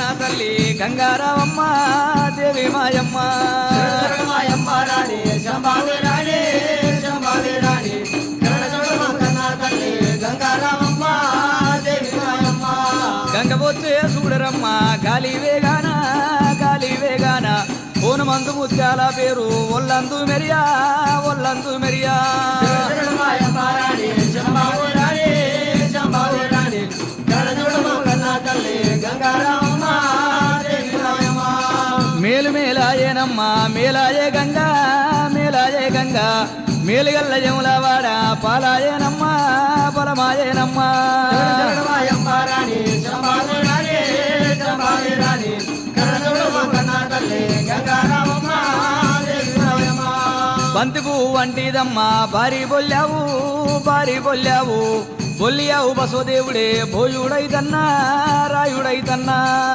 కన్నా తల్లి గంగారావమ్మ దేవి మాయమ్మ మాయమ్మ రాణి శంభావి రాణి శంభావి రాణి కన్నా తల్లి గంగారామమ్మ దేవి మాయమ్మ గంగబొచ్చే చూడరమ్మ గాలి వేగాన పూనమందు ముత్యాల పేరు ఒల్లందు మెరియా మాయమ్మ రాణి శంభావి రాణి శంభావి రాణి కన్నా తల్లి గంగారామమ్మ దేవి మాయమ్మ మేలు మేలాయేనమ్మ మేలాయే గంగా మేలుగల్ల జములవాడ పాలాయేనమ్మ పొలమాయేనమ్మ మాయమ్మ రాణి శంభావి రాణి శంభావి రాణి కన్నా తల్లి గంగారామమ్మ దేవి మాయమ్మ బంతి పువ్వు వంటిదమ్మ భారీ బొల్లావు బొల్లియావు బసవదేవుడే భోజుడైతన్నా రాయుడైతన్నా